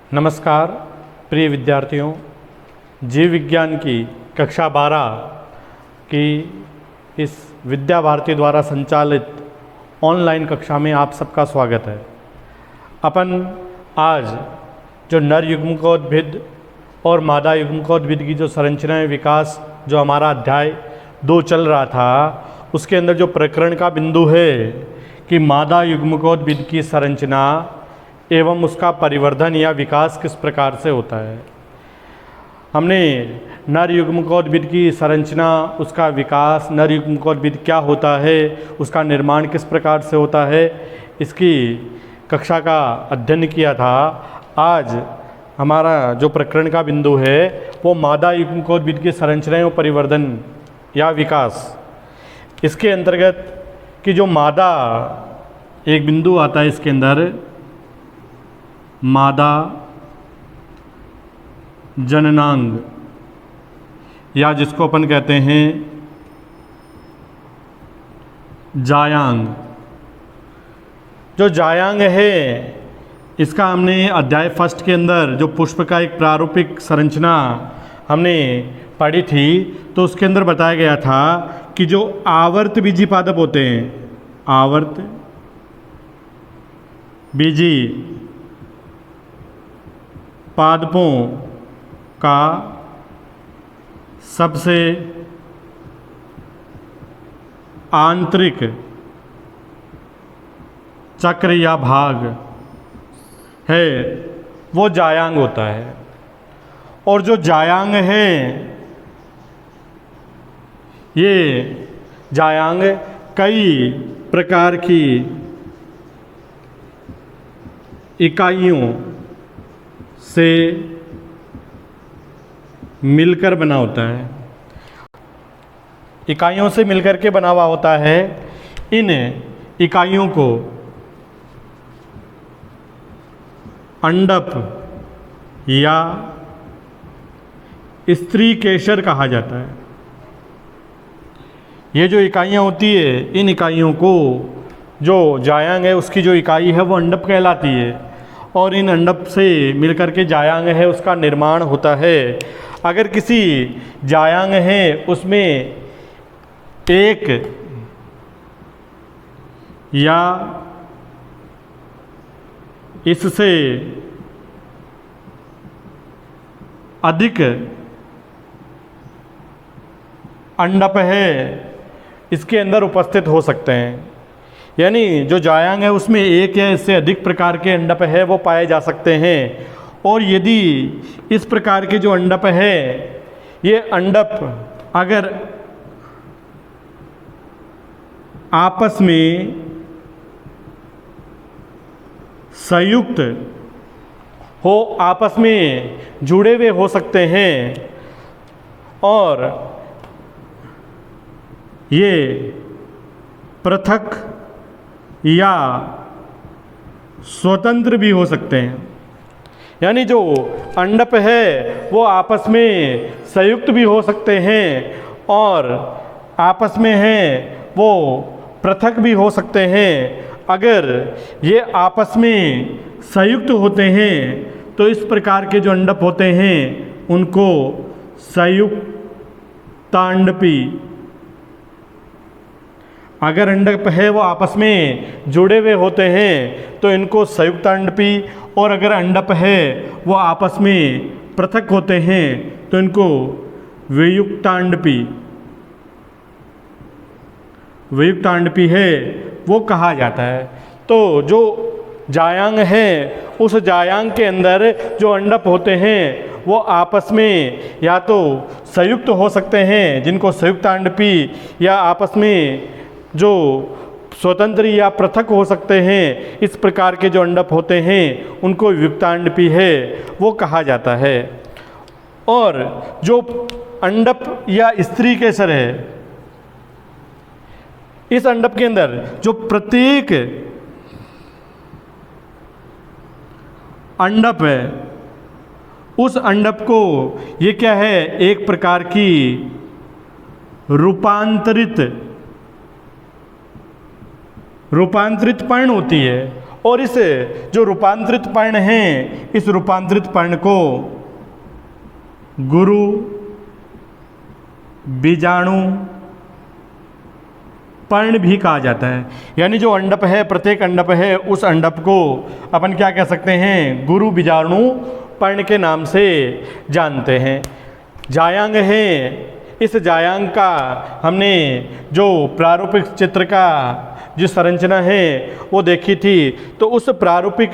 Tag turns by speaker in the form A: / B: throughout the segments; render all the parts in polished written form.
A: नमस्कार प्रिय विद्यार्थियों, जीव विज्ञान की कक्षा 12 की इस विद्या भारती द्वारा संचालित ऑनलाइन कक्षा में आप सबका स्वागत है। अपन आज जो नर युग्मकोद्भिद और मादा युग्मकोद्भिद की जो संरचनाएं विकास जो हमारा अध्याय 2 चल रहा था, उसके अंदर जो प्रकरण का बिंदु है कि मादा युग्मकोद्भिद की संरचना एवं उसका परिवर्धन या विकास किस प्रकार से होता है। हमने नर युग्मकोद्भिद की संरचना, उसका विकास, नर युग्मकोद्भिद क्या होता है, उसका निर्माण किस प्रकार से होता है, इसकी कक्षा का अध्ययन किया था। आज हमारा जो प्रकरण का बिंदु है वो मादा युग्मकोद्भिद की संरचना एवं परिवर्धन या विकास। इसके अंतर्गत कि जो मादा एक बिंदु आता है, इसके अंदर मादा जननांग या जिसको अपन कहते हैं जायांग। जो जायांग है, इसका हमने अध्याय फर्स्ट के अंदर जो पुष्प का एक प्रारूपिक संरचना हमने पढ़ी थी, तो उसके अंदर बताया गया था कि जो आवर्त बीजी पादप होते हैं, आवर्त बीजी पादपों का सबसे आंतरिक चक्र या भाग है वो जायांग होता है। और जो जायांग है, ये जायांग कई प्रकार की इकाइयों से मिलकर बना होता है, इकाइयों से मिलकर के बना हुआ होता है। इन इकाइयों को अंडप या स्त्री केशर कहा जाता है। ये जो इकाइयाँ होती है, इन इकाइयों को जो जायांग है उसकी जो इकाई है वो अंडप कहलाती है, और इन अंडप से मिलकर के जायांग है उसका निर्माण होता है। अगर किसी जायांग है उसमें एक या इससे अधिक अंडप है इसके अंदर उपस्थित हो सकते हैं, यानी जो जायांग है उसमें एक या इससे अधिक प्रकार के अंडप है वो पाए जा सकते हैं। और यदि इस प्रकार के जो अंडप है, ये अंडप अगर आपस में संयुक्त हो, आपस में जुड़े हुए हो सकते हैं, और ये पृथक या स्वतंत्र भी हो सकते हैं। यानी जो अंडप है वो आपस में संयुक्त भी हो सकते हैं, और आपस में हैं वो पृथक भी हो सकते हैं। अगर ये आपस में संयुक्त होते हैं तो इस प्रकार के जो अंडप होते हैं उनको संयुक्तांडपी, अगर अंडप है वो आपस में जुड़े हुए होते हैं तो इनको संयुक्तांडपी, और अगर अंडप है वो आपस में पृथक होते हैं तो इनको वियुक्तांडपी, वियुक्तांडपी है वो कहा जाता है। तो जो जायांग है, उस जायांग के अंदर जो अंडप होते हैं वो आपस में या तो संयुक्त हो सकते हैं, जिनको संयुक्तांडपी, या आपस में जो स्वतंत्र या पृथक हो सकते हैं। इस प्रकार के जो अंडप होते हैं उनको वियुक्तांडपी है वो कहा जाता है। और जो अंडप या स्त्री केसर है, इस अंडप के अंदर जो प्रत्येक अंडप है, उस अंडप को ये क्या है, एक प्रकार की रूपांतरित पर्ण होती है, और इस जो रूपांतरित पर्ण है, इस रूपांतरित पर्ण को गुरु बीजाणु पर्ण भी कहा जाता है। यानी जो अंडप है, प्रत्येक अंडप है, उस अंडप को अपन क्या कह सकते हैं, गुरु बीजाणु पर्ण के नाम से जानते हैं। जायांग है, इस जायांग का हमने जो प्रारूपिक चित्र का जो संरचना है वो देखी थी, तो उस प्रारूपिक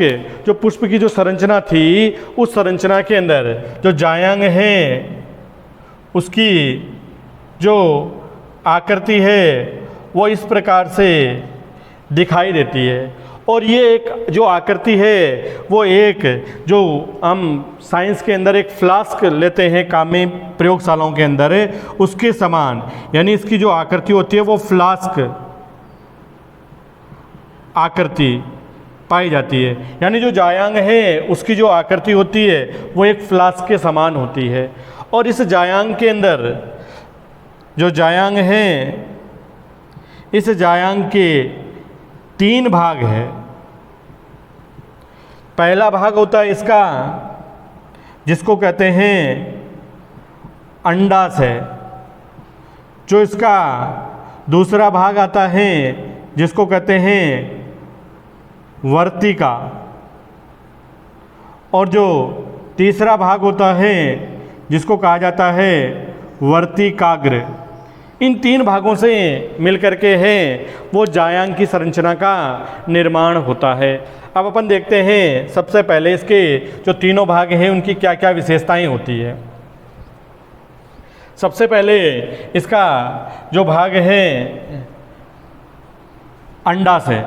A: जो पुष्प की जो संरचना थी, उस संरचना के अंदर जो जायांग है उसकी जो आकृति है वो इस प्रकार से दिखाई देती है। और ये एक जो आकृति है वो एक जो हम साइंस के अंदर एक फ्लास्क लेते हैं काम में प्रयोगशालाओं के अंदर, उसके समान, यानी इसकी जो आकृति होती है वो फ्लास्क आकृति पाई जाती है। यानी जो जायांग है उसकी जो आकृति होती है वो एक फ्लास्क के समान होती है। और इस जायांग के अंदर जो जायांग है, इस जायांग के 3 भाग है। पहला भाग होता है इसका जिसको कहते हैं अंडाशय। जो इसका दूसरा भाग आता है जिसको कहते हैं वर्तिका। और जो तीसरा भाग होता है जिसको कहा जाता है वर्तिकाग्र। इन 3 भागों से मिलकर के है वो जायांग की संरचना का निर्माण होता है। अब अपन देखते हैं सबसे पहले इसके जो तीनों भाग हैं उनकी क्या क्या विशेषताएं होती है। सबसे पहले इसका जो भाग है अंडाशय,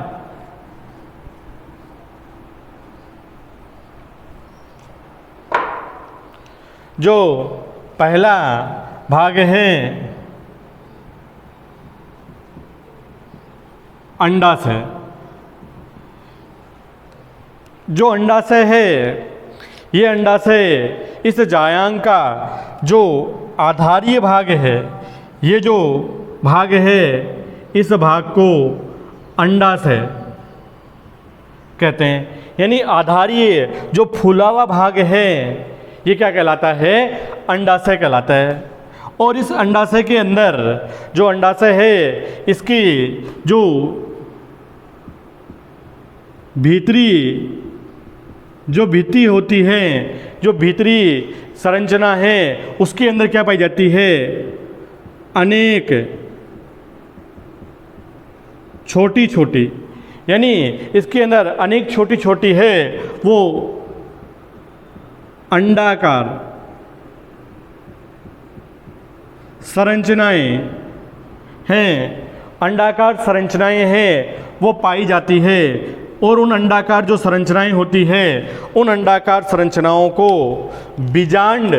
A: जो पहला भाग है अंडाशय। जो अंडाशय है, ये अंडाशय इस जायांग का जो आधारीय भाग है, ये जो भाग है इस भाग को अंडाशय कहते हैं। यानी आधारीय जो फूला हुआ भाग है ये क्या कहलाता है, अंडाशय कहलाता है। और इस अंडाशय के अंदर जो अंडाशय है इसकी जो भीतरी जो भित्ति होती है, जो भीतरी संरचना है, उसके अंदर क्या पाई जाती है, अनेक छोटी छोटी, यानी इसके अंदर अनेक छोटी छोटी है वो अंडाकार संरचनाएं हैं, अंडाकार संरचनाएं हैं वो पाई जाती है। और उन अंडाकार जो संरचनाएं होती है, उन अंडाकार संरचनाओं को बीजांड,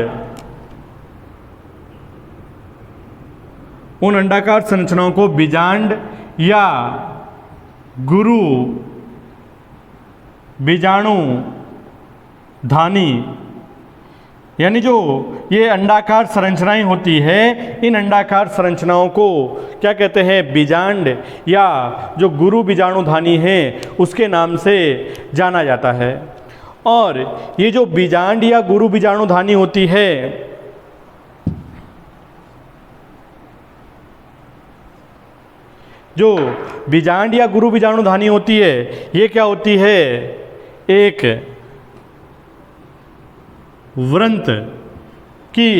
A: उन अंडाकार संरचनाओं को बीजांड या गुरु बीजाणु धानी, यानी जो ये अंडाकार संरचनाएं होती है, इन अंडाकार संरचनाओं को क्या कहते हैं, बीजांड या जो गुरु बीजाणुधानी है उसके नाम से जाना जाता है। और ये जो बीजांड या गुरु बीजाणुधानी होती है, जो बीजांड या गुरु बीजाणुधानी होती है, ये क्या होती है, एक वृंत की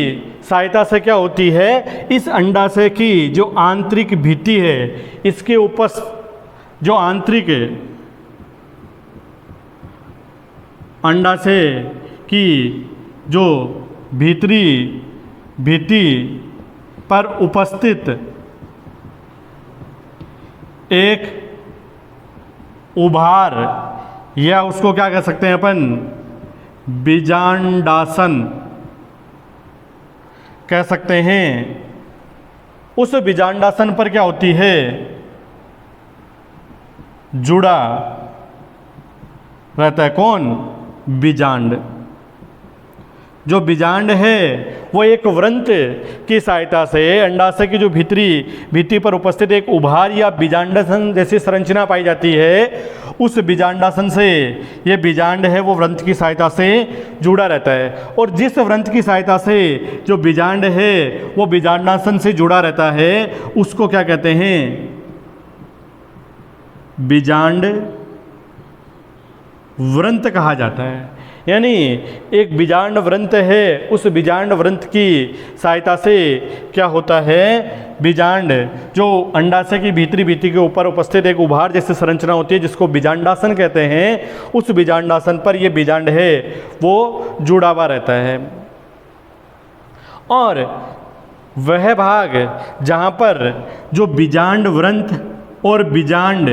A: सहायता से क्या होती है, इस अंडाशय की जो आंतरिक भित्ति है, इसके ऊपर जो आंतरिक अंडाशय की जो भीतरी भित्ति पर उपस्थित एक उभार, या उसको क्या कह सकते हैं अपन, बीजांडासन कह सकते हैं। उस बीजांडासन पर क्या होती है, जुड़ा रहता है कौन, बीजांड। जो बीजांड है वो एक वृंत की सहायता से अंडाशय की जो भित्ति पर उपस्थित एक उभार या बीजांडासन जैसी संरचना पाई जाती है, उस बीजांडासन से ये बीजांड है वो वृंत की सहायता से जुड़ा रहता है। और जिस वृंत की सहायता से जो बीजांड है वो बीजांडासन से जुड़ा रहता है उसको क्या कहते हैं? बीजांड वृंत कहा जाता है। यानी एक बीजांड वृंत है, उस बीजांड वृंत की सहायता से क्या होता है? बीजांड जो अंडाशय की भीतरी भित्ति के ऊपर उपस्थित एक उभार जैसी संरचना होती है जिसको बीजांडासन कहते हैं, उस बीजांडासन पर ये बीजांड है वो जुड़ा हुआ रहता है। और वह भाग जहाँ पर जो बीजांड वृंत और बीजांड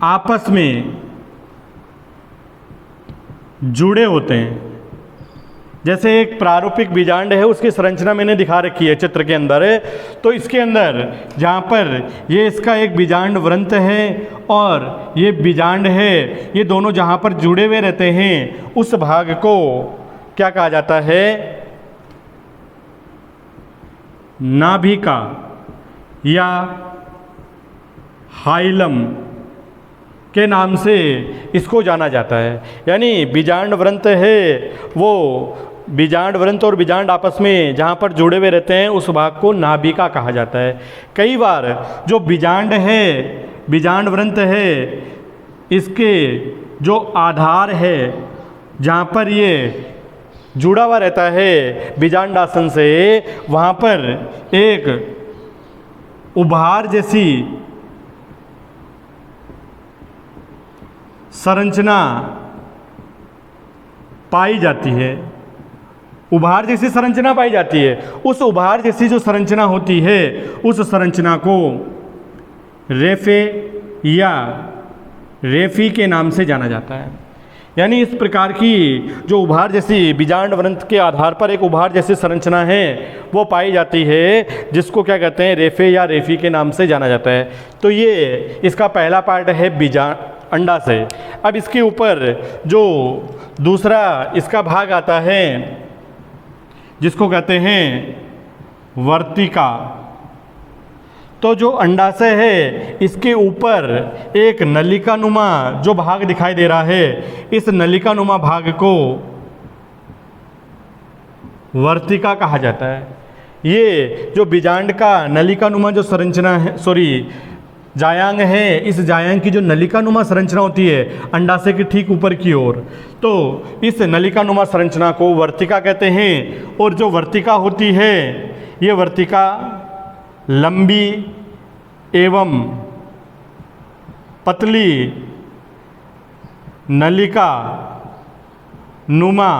A: आपस में जुड़े होते हैं, जैसे एक प्रारूपिक बीजांड है उसकी संरचना मैंने दिखा रखी है चित्र के अंदर, तो इसके अंदर जहाँ पर ये इसका एक बीजांड वृंत है और ये बीजांड है, ये दोनों जहाँ पर जुड़े हुए रहते हैं उस भाग को क्या कहा जाता है? नाभिका या हाइलम के नाम से इसको जाना जाता है। यानी बीजांड वृंत है वो बीजांड वृंत और बीजांड आपस में जहाँ पर जुड़े हुए रहते हैं उस भाग को नाभिका कहा जाता है। कई बार जो बीजांड है, बीजांड वृंत है, इसके जो आधार है जहाँ पर ये जुड़ा हुआ रहता है बीजांडासन से, वहाँ पर एक उभार जैसी संरचना पाई जाती है, उभार जैसी संरचना पाई जाती है। उस उभार जैसी जो संरचना होती है उस संरचना को रेफे या रेफी के नाम से जाना जाता है। यानी इस प्रकार की जो उभार जैसी बीजांड वृंत के आधार पर एक उभार जैसी संरचना है वो पाई जाती है जिसको क्या कहते हैं? रेफे या रेफी के नाम से जाना जाता है। तो ये इसका पहला पार्ट है अंडाशय। अब इसके ऊपर जो दूसरा इसका भाग आता है जिसको कहते हैं वर्तिका। तो जो अंडाशय है इसके ऊपर एक नलिकानुमा जो भाग दिखाई दे रहा है, इस नलिकानुमा भाग को वर्तिका कहा जाता है। ये जो बीजांड का नलिकानुमा जो संरचना है, जायांग है, इस जायांग की जो नलिकानुमा संरचना होती है अंडाशय के ठीक ऊपर की ओर, तो इस नलिकानुमा संरचना को वर्तिका कहते हैं। और जो वर्तिका होती है ये वर्तिका लंबी एवं पतली नलिका नुमा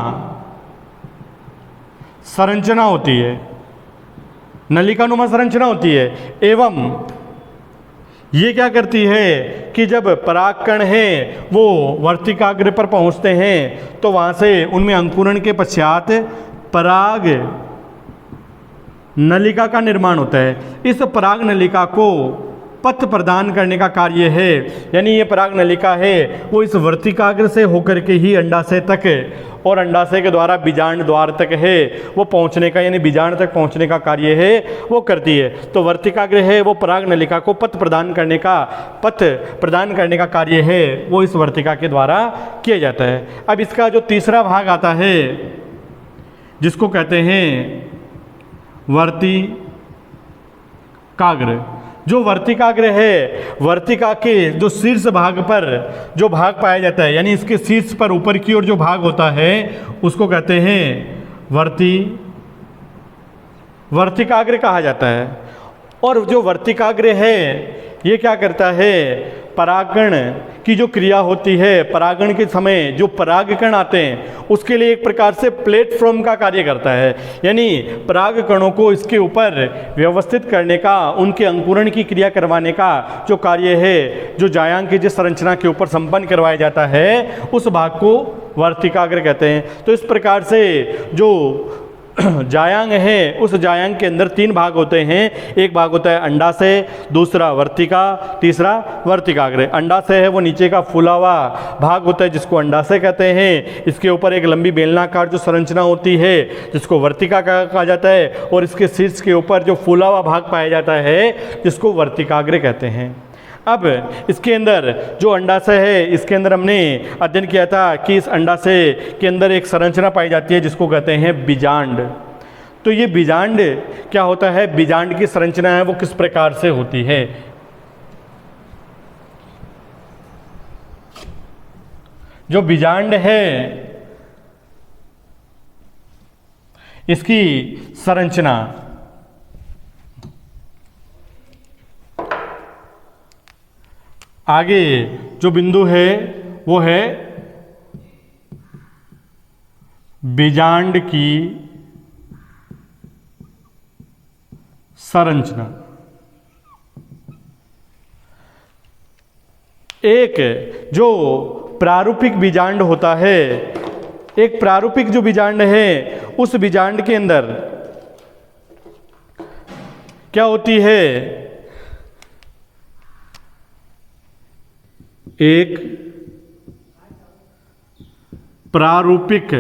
A: संरचना होती है, नलिकानुमा संरचना होती है। एवं ये क्या करती है कि जब परागकण हैं वो वर्तिकाग्र पर पहुंचते हैं तो वहाँ से उनमें अंकुरण के पश्चात पराग नलिका का निर्माण होता है। इस पराग नलिका को पथ प्रदान करने का कार्य है। यानी ये पराग नलिका है वो इस वर्तिकाग्र से होकर के ही अंडाशय तक और अंडाशय के द्वारा बीजांड द्वार तक है वो पहुंचने का, यानी बीजांड तक पहुंचने का कार्य है वो करती है। तो वर्तिकाग्र है वो पराग नलिका को पथ प्रदान करने का कार्य है वो इस वर्तिका के द्वारा किया जाता है। अब इसका जो तीसरा भाग आता है जिसको कहते हैं वर्तिकाग्र। जो वर्तिकाग्र है, वर्तिका के जो शीर्ष भाग पर जो भाग पाया जाता है, यानी इसके शीर्ष पर ऊपर की ओर जो भाग होता है उसको कहते हैं वर्तिकाग्र कहा जाता है। और जो वर्तिकाग्र है ये क्या करता है? परागण की जो क्रिया होती है, परागण के समय जो परागकण आते हैं उसके लिए एक प्रकार से प्लेटफॉर्म का कार्य करता है। यानी परागकणों को इसके ऊपर व्यवस्थित करने का, उनके अंकुरण की क्रिया करवाने का जो कार्य है, जो जायांग की जिस संरचना के ऊपर संपन्न करवाया जाता है उस भाग को वर्तिकाग्र कहते हैं। तो इस प्रकार से जो जायांग है, उस जायांग के अंदर 3 भाग होते हैं। एक भाग होता है अंडाशय, दूसरा वर्तिका, तीसरा वर्तिकाग्र। अंडाशय है वो नीचे का फूला हुआ भाग होता है जिसको अंडाशय कहते हैं। इसके ऊपर एक लंबी बेलनाकार जो संरचना होती है जिसको वर्तिका कहा जाता है, और इसके शीर्ष के ऊपर जो फूला हुआ भाग पाया जाता है जिसको वर्तिकाग्र कहते हैं। अब इसके अंदर जो अंडाशय है, इसके अंदर हमने अध्ययन किया था कि इस अंडाशय के अंदर एक संरचना पाई जाती है जिसको कहते हैं बीजांड। तो ये बीजांड क्या होता है, बीजांड की संरचना है वो किस प्रकार से होती है। जो बीजांड है इसकी संरचना आगे जो बिंदु है वो है बीजांड की संरचना। एक जो प्रारूपिक बीजांड होता है, एक प्रारूपिक जो बीजांड है उस बीजांड के अंदर क्या होती है, एक प्रारूपिक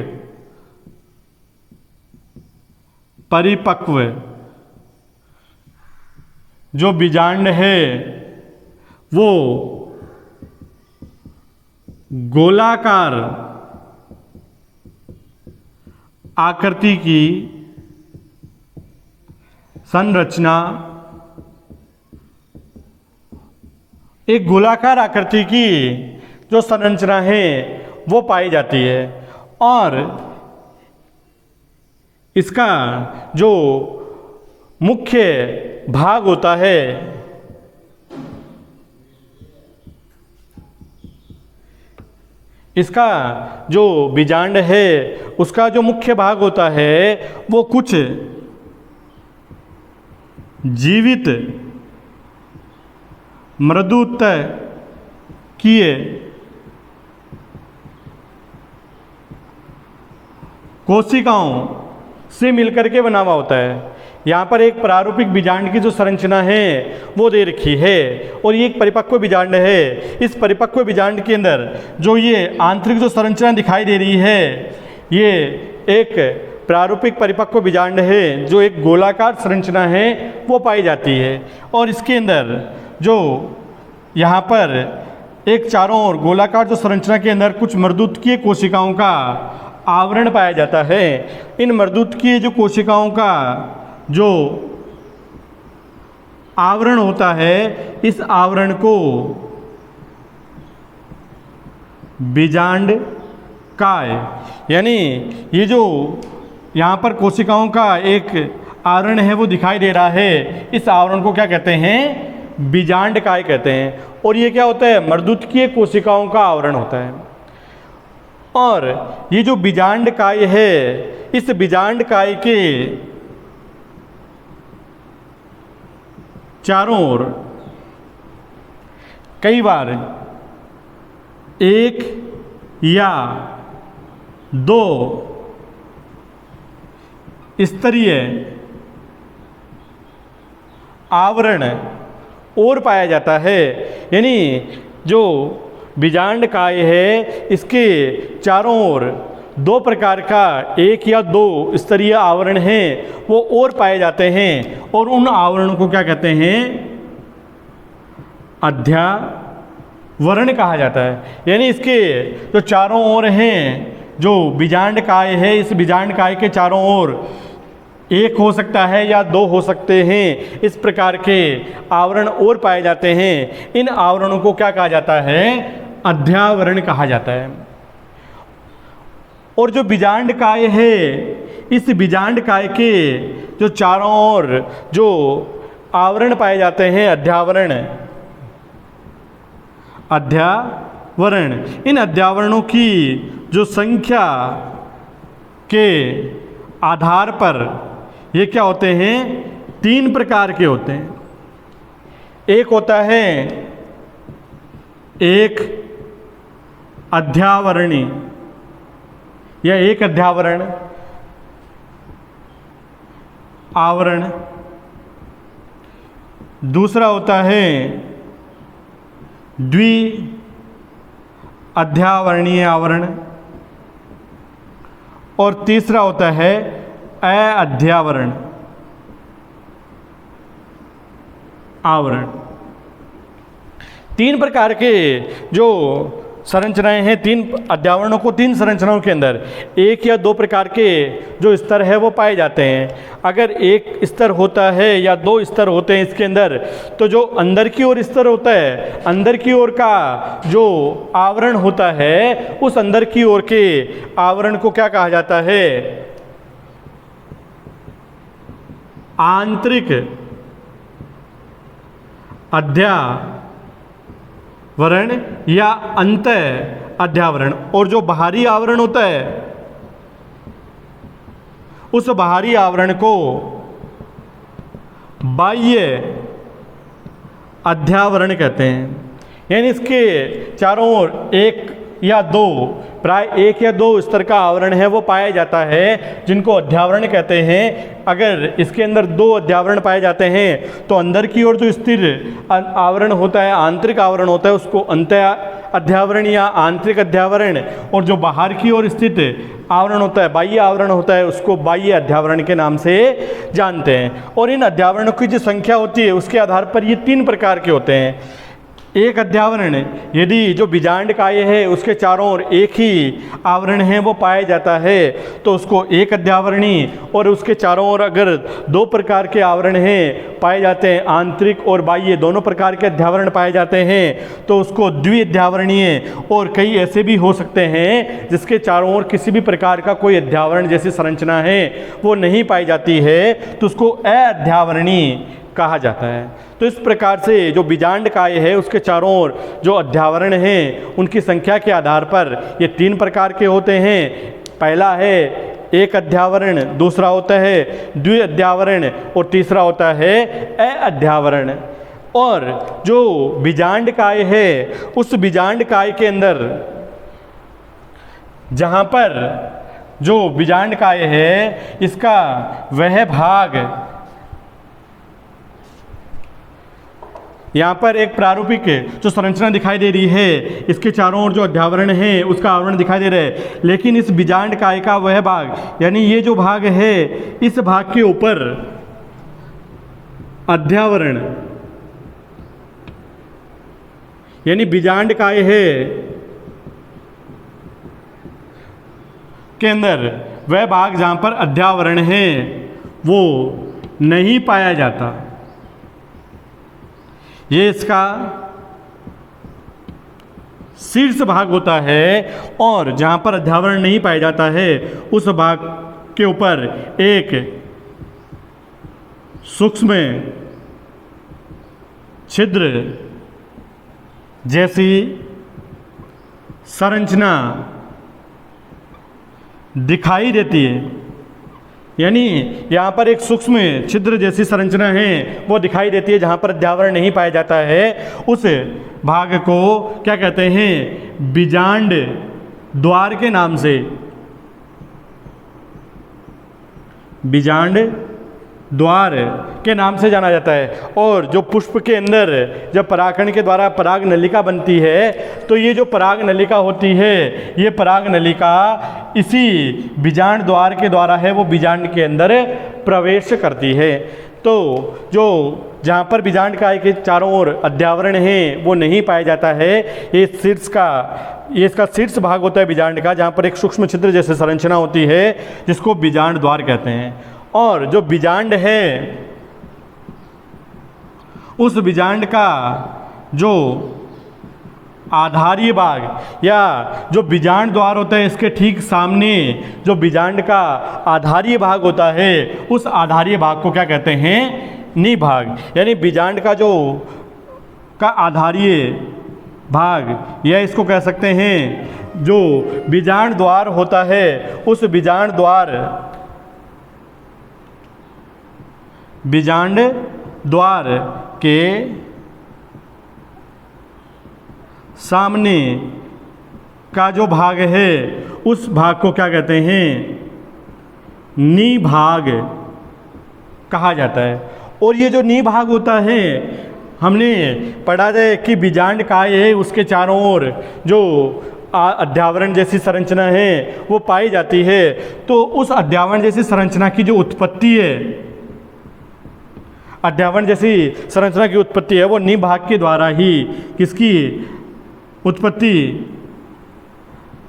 A: परिपक्व जो बीजांड है वो गोलाकार आकृति की संरचना, एक गोलाकार आकृति की जो संरचना है वो पाई जाती है। और इसका जो मुख्य भाग होता है इसका जो बीजांड है उसका जो मुख्य भाग होता है वो कुछ जीवित मृदुतः किए कोशिकाओं से मिलकर के बना हुआ होता है। यहाँ पर एक प्रारूपिक बीजांड की जो संरचना है वो दे रखी है और ये एक परिपक्व बीजांड है। इस परिपक्व बीजांड के अंदर जो ये आंतरिक जो संरचना दिखाई दे रही है ये एक प्रारूपिक परिपक्व बीजांड है जो एक गोलाकार संरचना है वो पाई जाती है। और इसके अंदर जो यहाँ पर एक चारों ओर गोलाकार जो संरचना के अंदर कुछ मर्दूतकीय कोशिकाओं का आवरण पाया जाता है। इन मर्दूतकीय जो कोशिकाओं का जो आवरण होता है इस आवरण को बीजांड काय, यानी ये जो यहाँ पर कोशिकाओं का एक आवरण है वो दिखाई दे रहा है, इस आवरण को क्या कहते हैं, बीजांड काय कहते हैं। और ये क्या होता है, मर्दूतकीय कोशिकाओं का आवरण होता है। और ये जो बीजांड काय है इस बीजांड काय के चारों ओर कई बार एक या दो स्तरीय आवरण और पाया जाता है। यानी जो बीजांड काय है इसके चारों ओर दो प्रकार का एक या दो स्तरीय आवरण हैं वो और पाए जाते हैं और उन आवरणों को क्या कहते हैं, अध्यावरण कहा जाता है। यानी इसके जो चारों ओर हैं जो बीजांड काय है इस बीजांड काय के चारों ओर एक हो सकता है या दो हो सकते हैं, इस प्रकार के आवरण और पाए जाते हैं। इन आवरणों को क्या कहा जाता है, अध्यावरण कहा जाता है। और जो बीजांड काय है इस बीजांड काय के जो चारों ओर जो आवरण पाए जाते हैं अध्यावरण, इन अध्यावरणों की जो संख्या के आधार पर ये क्या होते हैं, तीन प्रकार के होते हैं। एक होता है एक अध्यावरणी या एक अध्यावरण, आवरण, दूसरा होता है द्वि अध्यावरणीय आवरण, और तीसरा होता है अध्यावरण आवरण। तीन प्रकार के जो संरचनाएं हैं, तीन अध्यावरणों को तीन संरचनाओं के अंदर एक या दो प्रकार के जो स्तर है वो पाए जाते हैं। अगर एक स्तर होता है या दो स्तर होते हैं इसके अंदर, तो जो अंदर की ओर स्तर होता है, अंदर की ओर का जो आवरण होता है, उस अंदर की ओर के आवरण को क्या कहा जाता है? आंतरिक अध्यावरण या अंत अध्यावरण। और जो बाहरी आवरण होता है, उस बाहरी आवरण को बाह्य अध्यावरण कहते हैं। यानी इसके चारों ओर एक या दो, प्राय एक या दो स्तर का आवरण है वो पाया जाता है, जिनको अध्यावरण कहते हैं। अगर इसके अंदर दो अध्यावरण पाए जाते हैं तो अंदर की ओर जो स्थिर आवरण होता है, आंतरिक आवरण होता है, उसको अंत अध्यावरण या आंतरिक अध्यावरण, और जो बाहर की ओर स्थित आवरण होता है, बाह्य आवरण होता है, उसको बाह्य अध्यावरण के नाम से जानते हैं। और इन अध्यावरणों की जो संख्या होती है उसके आधार पर ये तीन प्रकार के होते हैं। एक अध्यावरण, यदि जो बीजांड काय है उसके चारों ओर एक ही आवरण है वो पाया जाता है तो उसको एक अध्यावरणी, और उसके चारों ओर अगर दो प्रकार के आवरण हैं पाए जाते हैं, आंतरिक और बाह्य दोनों प्रकार के अध्यावरण पाए जाते हैं, तो उसको द्विअध्यावरणीय। और कई ऐसे भी हो सकते हैं जिसके चारों ओर किसी भी प्रकार का कोई अध्यावरण जैसी संरचना है वो नहीं पाई जाती है, तो उसको अध्यावरणीय कहा जाता है। तो इस प्रकार से जो बीजांड काय है उसके चारों ओर जो अध्यावरण हैं उनकी संख्या के आधार पर ये तीन प्रकार के होते हैं। पहला है एक अध्यावरण, दूसरा होता है द्वि अध्यावरण, और तीसरा होता है अध्यावरण। और जो बीजांड काय है उस बीजांड काय के अंदर जहाँ पर जो बीजांड काय है इसका वह भाग, यहाँ पर एक प्रारूपिक जो संरचना दिखाई दे रही है, इसके चारों ओर जो अध्यावरण है उसका आवरण दिखाई दे रहा है, लेकिन इस बीजांड काय का वह भाग, यानी ये जो भाग है, इस भाग के ऊपर अध्यावरण, यानी बीजांड काय है के अंदर वह भाग जहाँ पर अध्यावरण है वो नहीं पाया जाता। ये इसका शीर्ष भाग होता है, और जहाँ पर अध्यावरण नहीं पाया जाता है उस भाग के ऊपर एक सूक्ष्म छिद्र जैसी संरचना दिखाई देती है। यानी यहाँ पर एक सूक्ष्म छिद्र जैसी संरचना है वो दिखाई देती है, जहाँ पर अध्यावरण नहीं पाया जाता है उस भाग को क्या कहते हैं? बीजांड द्वार के नाम से, बीजांड द्वार के नाम से जाना जाता है। और जो पुष्प के अंदर जब परागकण के द्वारा पराग नलिका बनती है, तो ये जो पराग नलिका होती है, ये पराग नलिका इसी बीजांड द्वार के द्वारा है वो बीजांड के अंदर प्रवेश करती है। तो जो जहाँ पर बीजांड काय के चारों ओर अध्यावरण है वो नहीं पाया जाता है, ये इसका शीर्ष भाग होता है बीजांड का, जहाँ पर एक सूक्ष्म छिद्र जैसे संरचना होती है जिसको बीजांड द्वार कहते हैं। और जो बीजांड है उस बीजांड का जो आधारीय भाग या जो बीजांड द्वार होता है इसके ठीक सामने जो बीजांड का आधारीय भाग होता है, उस आधारीय भाग को क्या कहते हैं? निभाग। यानी बीजांड का जो का आधारीय भाग, या इसको कह सकते हैं जो बीजांड द्वार होता है, उस बीजांड द्वार के सामने का जो भाग है उस भाग को क्या कहते हैं? निभाग कहा जाता है। और ये जो नी भाग होता है, हमने पढ़ा है कि बीजांड काय है, उसके चारों ओर जो अध्यावरण जैसी संरचना है वो पाई जाती है। तो उस अध्यावरण जैसी संरचना की जो उत्पत्ति है, अध्यावरण जैसी संरचना की उत्पत्ति है, वो नी भाग के द्वारा ही किसकी उत्पत्ति,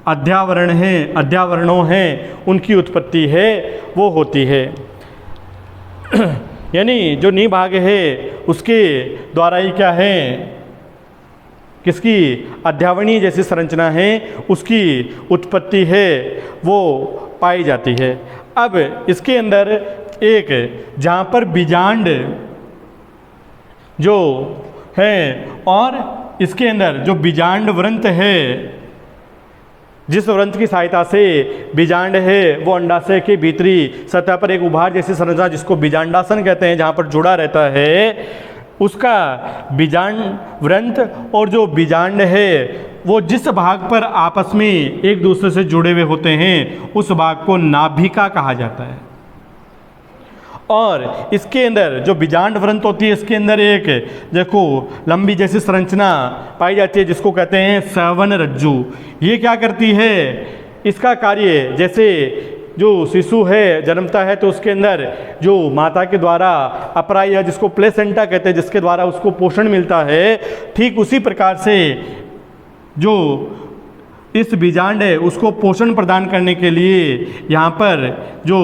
A: अध्यावरण है, अध्यावरणों हैं, उनकी उत्पत्ति है वो होती है। यानी जो नी भाग है उसके द्वारा ही क्या है, किसकी अध्यावरणीय जैसी संरचना है उसकी उत्पत्ति है वो पाई जाती है। अब इसके अंदर एक जहाँ पर बीजांड जो है और इसके अंदर जो बीजांड वृंत है, जिस वृंत की सहायता से बीजांड है वो अंडाशय के भीतरी सतह पर एक उभार जैसी संरचना जिसको बीजांडासन कहते हैं, जहाँ पर जुड़ा रहता है, उसका बीजांड वृंत और जो बीजांड है वो जिस भाग पर आपस में एक दूसरे से जुड़े हुए होते हैं उस भाग को नाभिका कहा जाता है। और इसके अंदर जो बीजांड वृंत होती है, इसके अंदर एक देखो लंबी जैसी संरचना पाई जाती है जिसको कहते हैं सवन रज्जु। ये क्या करती है, इसका कार्य जैसे जो शिशु है जन्मता है तो उसके अंदर जो माता के द्वारा अपराई है जिसको प्लेसेंटा कहते हैं, जिसके द्वारा उसको पोषण मिलता है, ठीक उसी प्रकार से जो इस बीजांड है उसको पोषण प्रदान करने के लिए यहाँ पर जो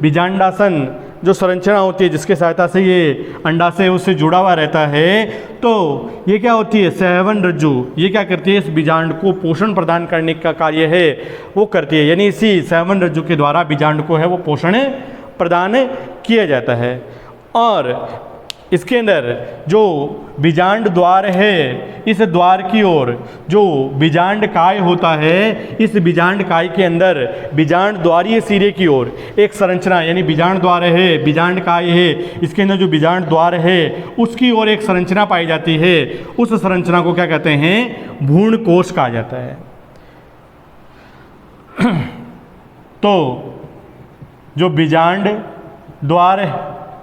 A: बीजांडासन जो संरचना होती है जिसके सहायता से ये अंडाशय उससे जुड़ा हुआ रहता है, तो ये क्या होती है, सहवन रज्जु, ये क्या करती है, इस बीजांड को पोषण प्रदान करने का कार्य है वो करती है। यानी इसी सहवन रज्जु के द्वारा बीजांड को है वो पोषण प्रदान किया जाता है। और इसके अंदर जो बीजांड द्वार है, इस द्वार की ओर जो बीजांड काय होता है, इस बीजांड काय के अंदर बीजांड द्वारीय सिरे की ओर एक संरचना, यानी बीजांड द्वार है, बीजांड काय है, इसके अंदर जो बीजांड द्वार है उसकी ओर एक संरचना पाई जाती है। उस संरचना को क्या कहते हैं, भ्रूण कोश कहा जाता है। तो जो बीजांड द्वार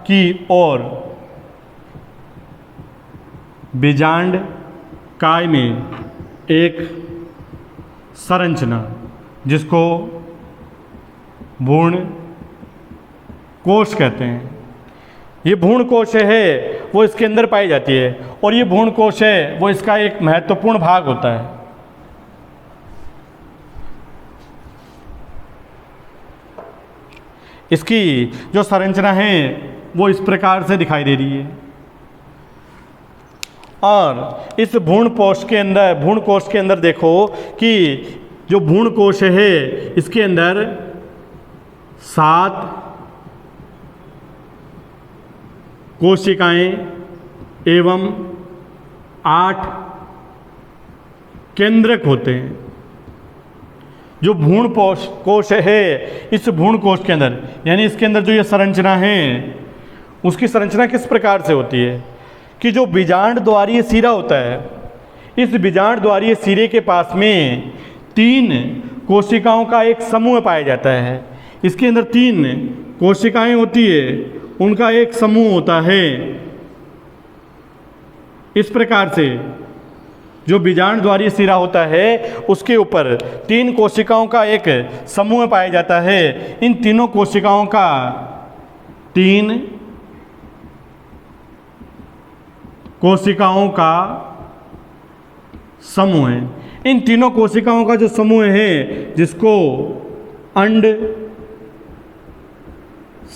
A: की ओर बीजांड काय में एक संरचना जिसको भ्रूण कोश कहते हैं, ये भ्रूण कोश है वो इसके अंदर पाई जाती है। और ये भ्रूण कोश है वो इसका एक महत्वपूर्ण भाग होता है। इसकी जो संरचना है वो इस प्रकार से दिखाई दे रही है। और इस भ्रूण कोश के अंदर देखो कि जो भ्रूण कोश है इसके अंदर 7 कोशिकाएं एवं 8 केंद्रक होते हैं। जो भ्रूण कोश है, इस भ्रूण कोश के अंदर यानी इसके अंदर जो ये संरचना है उसकी संरचना किस प्रकार से होती है कि जो बीजांड द्वारीय सिरा होता है, इस बीजांड द्वारीय सिरे के पास में 3 कोशिकाओं का एक समूह पाया जाता है। इसके अंदर 3 कोशिकाएं होती है, उनका एक समूह होता है। इस प्रकार से जो बीजांड द्वारीय सिरा होता है उसके ऊपर 3 कोशिकाओं का एक समूह पाया जाता है। इन तीनों कोशिकाओं का 3 कोशिकाओं का समूह है। इन तीनों कोशिकाओं का जो समूह है जिसको अंड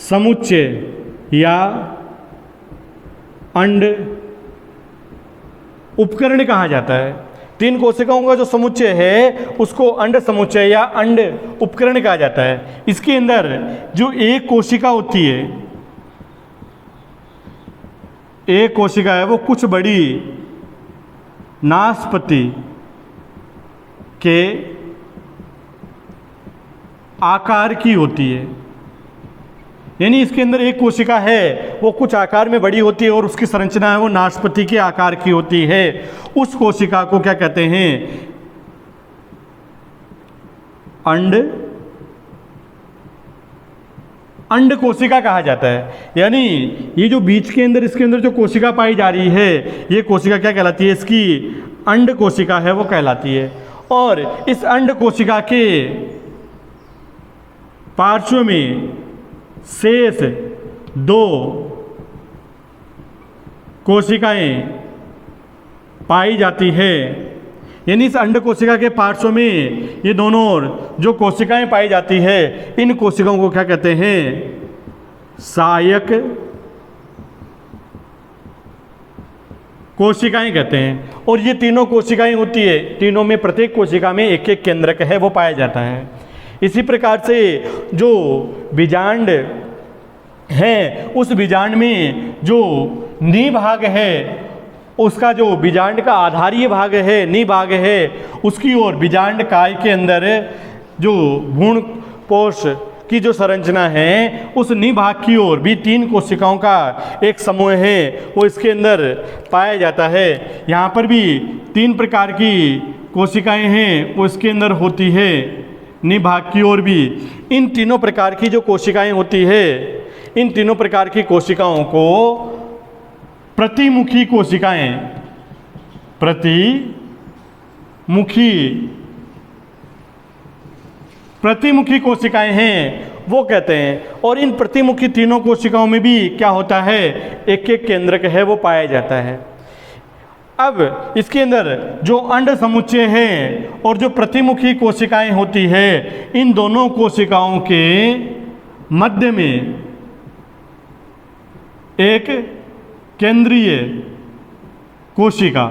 A: समुच्चय या अंड उपकरण कहा जाता है। 3 कोशिकाओं का जो समुच्चय है उसको अंड समुच्चय या अंड उपकरण कहा जाता है। इसके अंदर जो एक कोशिका होती है, एक कोशिका है वो कुछ बड़ी नाशपति के आकार की होती है। यानी इसके अंदर एक कोशिका है वो कुछ आकार में बड़ी होती है और उसकी संरचना है वो नाशपति के आकार की होती है। उस कोशिका को क्या कहते हैं, अंड अंड कोशिका कहा जाता है। यानी ये जो बीच के अंदर इसके अंदर जो कोशिका पाई जा रही है, ये कोशिका क्या कहलाती है? इसकी अंड कोशिका है वो कहलाती है। और इस अंड कोशिका के पार्श्व में शेष 2 कोशिकाएं पाई जाती है। यानी इस अंड कोशिका के पार्श्व में ये दोनों जो कोशिकाएं पाई जाती है, इन कोशिकाओं को क्या कहते हैं? सहायक कोशिकाएं कहते हैं। और ये तीनों कोशिकाएं होती है, तीनों में प्रत्येक कोशिका में एक एक केंद्रक है वो पाया जाता है। इसी प्रकार से जो बीजांड है, उस बीजांड में जो नी भाग है, उसका जो बीजांड का आधारीय भाग है, नी भाग है, उसकी ओर बीजांड काय के अंदर जो भ्रूण कोश की जो संरचना है, उस नी भाग की ओर भी 3 कोशिकाओं का एक समूह है वो इसके अंदर पाया जाता है। यहाँ पर भी 3 प्रकार की कोशिकाएं हैं वो इसके अंदर होती है, नी भाग की ओर भी। इन तीनों प्रकार की जो कोशिकाएं होती है, इन तीनों प्रकार की कोशिकाओं को प्रतिमुखी कोशिकाएं, प्रतिमुखी कोशिकाएं हैं वो कहते हैं। और इन प्रतिमुखी तीनों कोशिकाओं में भी क्या होता है? एक एक केंद्रक है वो पाया जाता है। अब इसके अंदर जो अंड समुच्चय है और जो प्रतिमुखी कोशिकाएं होती है, इन दोनों कोशिकाओं के मध्य में एक केंद्रीय कोशिका,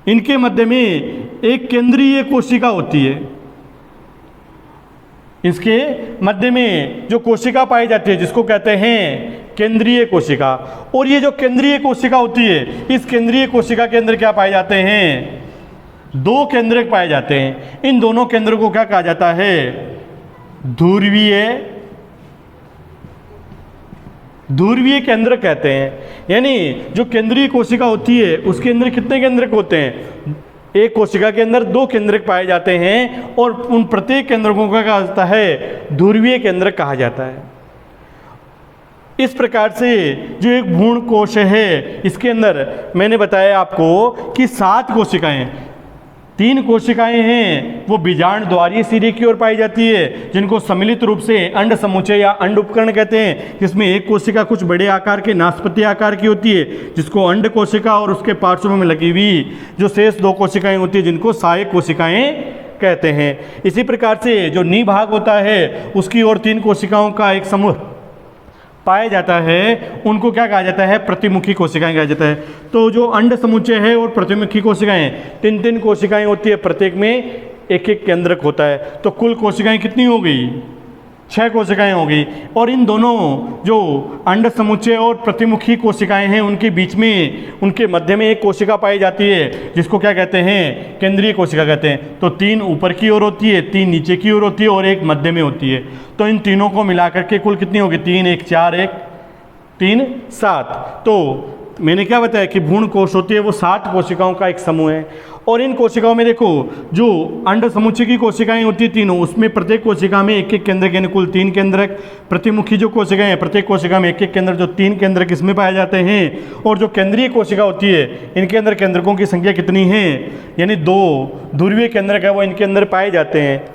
A: इनके मध्य में एक केंद्रीय कोशिका होती है। इसके मध्य में जो कोशिका पाई जाती है जिसको कहते हैं केंद्रीय कोशिका। और ये जो केंद्रीय कोशिका होती है, इस केंद्रीय कोशिका के अंदर क्या पाए जाते हैं? 2 केंद्रक पाए जाते हैं। इन दोनों केंद्रों को क्या कहा जाता है? ध्रुवीय केंद्रक कहते हैं। यानी जो केंद्रीय कोशिका होती है उसके अंदर कितने केंद्रक होते हैं? एक कोशिका के अंदर 2 केंद्रक पाए जाते हैं और उन प्रत्येक केंद्रकों का कहा जाता है ध्रुवीय केंद्रक कहा जाता है। इस प्रकार से जो एक भ्रूण कोश है, इसके अंदर मैंने बताया आपको कि 7 कोशिकाएं, 3 कोशिकाएं हैं वो बीजांड द्वारीय सिरे की ओर पाई जाती है, जिनको सम्मिलित रूप से अंड समुच्चय या अंड उपकरण कहते हैं। जिसमें एक कोशिका कुछ बड़े आकार के नाशपति आकार की होती है जिसको अंड कोशिका, और उसके पार्श्व में लगी हुई जो शेष 2 कोशिकाएं होती है जिनको सहायक कोशिकाएं कहते हैं। इसी प्रकार से जो नी भाग होता है उसकी ओर 3 कोशिकाओं का एक समूह पाया जाता है, उनको क्या कहा जाता है? प्रतिमुखी कोशिकाएं कहा जाता है। तो जो अंड समुच्चय है और प्रतिमुखी कोशिकाएं, 3 कोशिकाएं होती है, प्रत्येक में एक एक केंद्रक होता है। तो कुल कोशिकाएं कितनी हो गई? 6 कोशिकाएं हो गई। और इन दोनों जो अंड समुच्चय और प्रतिमुखी कोशिकाएं हैं उनके बीच में, उनके मध्य में एक कोशिका पाई जाती है जिसको क्या कहते हैं? केंद्रीय कोशिका कहते हैं। तो 3 ऊपर की ओर होती है, 3 नीचे की ओर होती है और एक मध्य में होती है। तो इन तीनों को मिलाकर के कुल कितनी होगी? 3 1 4 1 3 7। तो मैंने क्या बताया कि भ्रूण कोश होती है वो 7 कोशिकाओं का एक समूह है। और इन कोशिकाओं में देखो जो अंड समुच्चय की कोशिकाएं होती है तीनों, उसमें प्रत्येक कोशिका में एक एक केंद्रक, यानी कुल 3 केंद्रक। प्रतिमुखी जो कोशिकाएं हैं प्रत्येक कोशिका में एक एक केंद्र, जो 3 केंद्रक इसमें पाए जाते हैं। और जो केंद्रीय कोशिका होती है इनके अंदर केंद्रकों की संख्या कितनी है? यानी 2 ध्रुवीय केंद्रक है वो इनके अंदर पाए जाते हैं।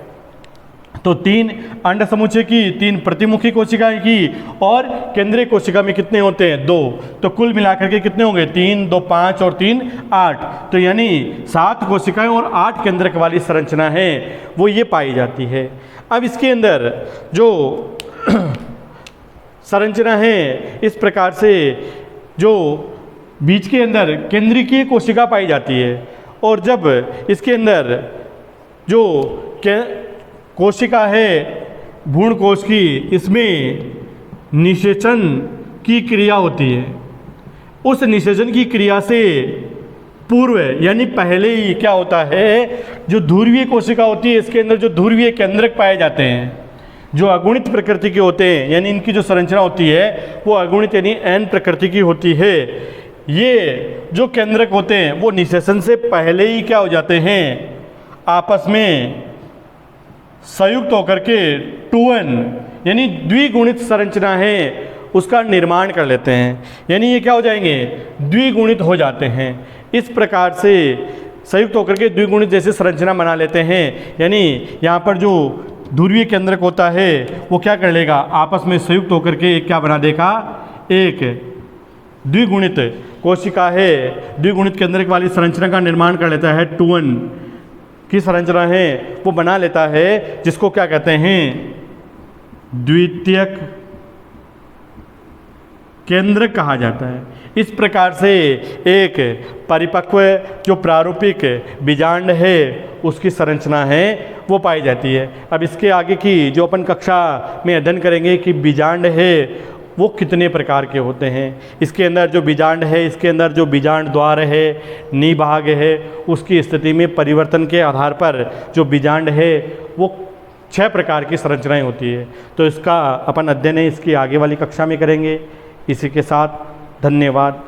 A: तो 3 अंड समुच्चय की, 3 प्रतिमुखी कोशिकाएं की, और केंद्रीय कोशिका में कितने होते हैं? 2। तो कुल मिलाकर के कितने होंगे? 3 2 5 और 3 8। तो यानी 7 कोशिकाएं और 8 केंद्रक वाली संरचना है वो ये पाई जाती है। अब इसके अंदर जो संरचना है इस प्रकार से जो बीच के अंदर केंद्रीय कोशिका पाई जाती है, और जब इसके अंदर जो कोशिका है भ्रूण कोश की, इसमें निषेचन की क्रिया होती है। उस निषेचन की क्रिया से पूर्व यानी पहले ही क्या होता है? जो ध्रुवीय कोशिका होती है इसके अंदर जो ध्रुवीय केंद्रक पाए जाते हैं जो अगुणित प्रकृति के होते हैं, यानी इनकी जो संरचना होती है वो अगुणित यानी n प्रकृति की होती है। ये जो केंद्रक होते हैं वो निषेचन से पहले ही क्या हो जाते हैं? आपस में संयुक्त होकर के 2n यानी द्विगुणित संरचना है उसका निर्माण कर लेते हैं, यानी ये क्या हो जाएंगे, द्विगुणित हो जाते हैं। इस प्रकार से संयुक्त होकर के द्विगुणित जैसे संरचना बना लेते हैं, यानी यहाँ पर जो ध्रुवीय केंद्रक होता है वो क्या कर लेगा, आपस में संयुक्त होकर के एक क्या बना देगा, एक द्विगुणित कोशिका है, द्विगुणित केंद्रक वाली संरचना का निर्माण कर लेता है। 2n की संरचना है वो बना लेता है, जिसको क्या कहते हैं, द्वितीयक केंद्रक कहा जाता है। इस प्रकार से एक परिपक्व जो प्रारूपिक बीजांड है उसकी संरचना है वो पाई जाती है। अब इसके आगे की जो अपन कक्षा में अध्ययन करेंगे कि बीजांड है वो कितने प्रकार के होते हैं, इसके अंदर जो बीजांड है, इसके अंदर जो बीजांड द्वार है, निभाग है, उसकी स्थिति में परिवर्तन के आधार पर जो बीजांड है वो 6 प्रकार की संरचनाएं होती है। तो इसका अपन अध्ययन है इसकी आगे वाली कक्षा में करेंगे। इसी के साथ धन्यवाद।